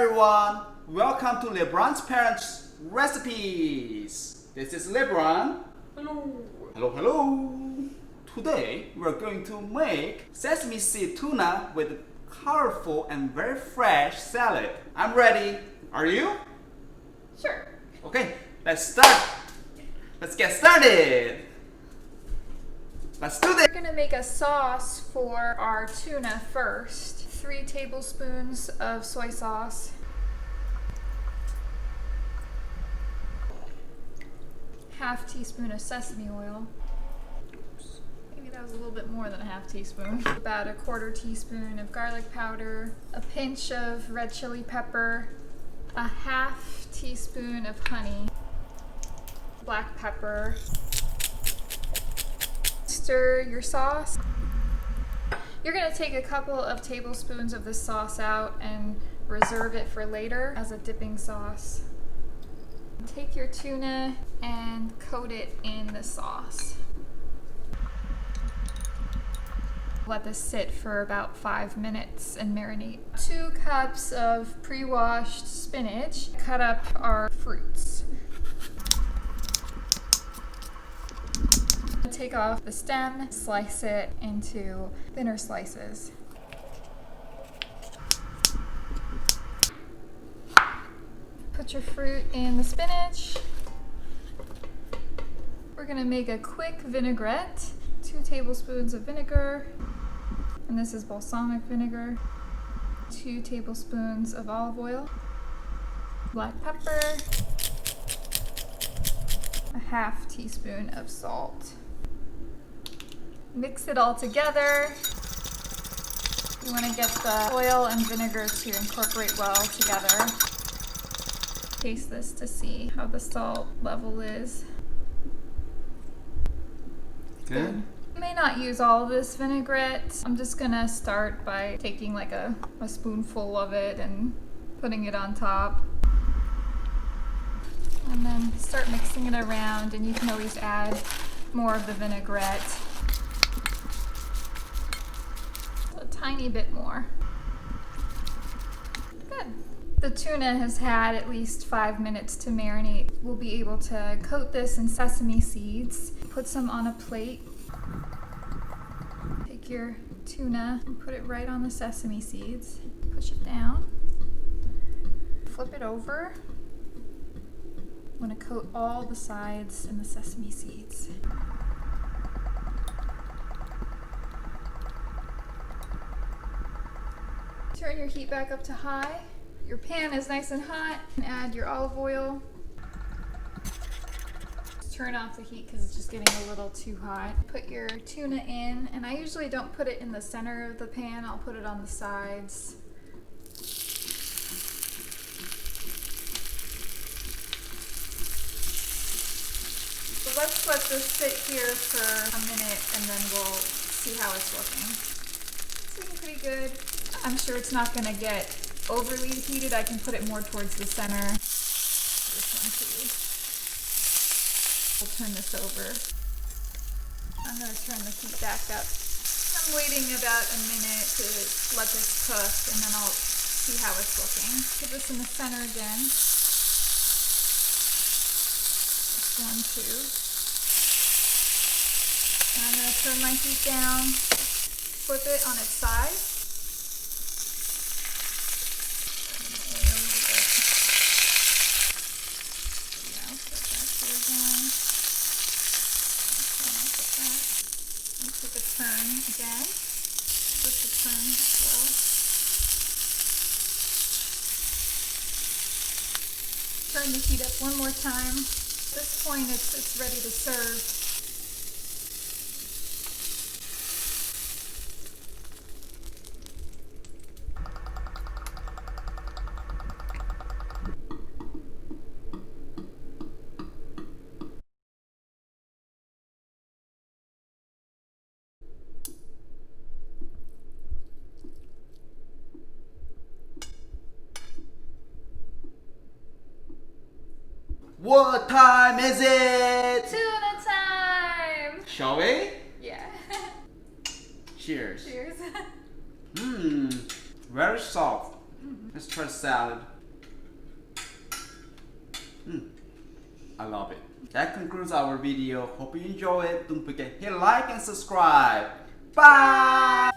everyone, welcome to LeBron's parents' recipes. This is LeBron. Hello. Hello, hello. Today we're going to make sesame seed tuna with colorful and very fresh salad. I'm ready. Are you? Sure. Okay, let's start. Let's get started. Let's do this. We're gonna make a sauce for our tuna first. 3 tablespoons of soy sauce. Half teaspoon of sesame oil. Oops. Maybe that was a little bit more than a half teaspoon. About a 1/4 teaspoon of garlic powder. A pinch of red chili pepper. A half teaspoon of honey. Black pepper. Stir your sauce. You're going to take a couple of tablespoons of this sauce out and reserve it for later as a dipping sauce. Take your tuna and coat it in the sauce. Let this sit for about 5 minutes and marinate. 2 cups of pre-washed spinach. Cut up our fruits. Take off the stem, slice it into thinner slices. Put your fruit in the spinach. We're gonna make a quick vinaigrette. 2 tablespoons of vinegar, and this is balsamic vinegar. 2 tablespoons of olive oil, black pepper, a half teaspoon of salt. Mix it all together. You want to get the oil and vinegar to incorporate well together. Taste this to see how the salt level is. Good. You may not use all of this vinaigrette. I'm just gonna start by taking like a spoonful of it and putting it on top. And then start mixing it around, and you can always add more of the vinaigrette. A tiny bit more. Good. The tuna has had at least 5 minutes to marinate. We'll be able to coat this in sesame seeds. Put some on a plate. Take your tuna and put it right on the sesame seeds. Push it down. Flip it over. I'm going to coat all the sides in the sesame seeds. Turn your heat back up to high. Your pan is nice and hot. And add your olive oil. Turn off the heat because it's just getting a little too hot. Put your tuna in, and I usually don't put it in the center of the pan. I'll put it on the sides. So let's let this sit here for a minute, and then we'll see how it's looking. It's looking pretty good. I'm sure it's not going to get overly heated. I can put it more towards the center. This one too. We'll turn this over. I'm going to turn the heat back up. I'm waiting about a minute to let this cook, and then I'll see how it's looking. Put this in the center again. This one too. And I'm going to turn my heat down, flip it on its side. Take a turn again. Just a turn as well. Turn the heat up one more time. At this point, it's ready to serve. What time is it? Tuna time! Shall we? Yeah. Cheers. Cheers. Very soft. Let's try the salad. I love it. That concludes our video. Hope you enjoy it. Don't forget to hit like and subscribe. Bye!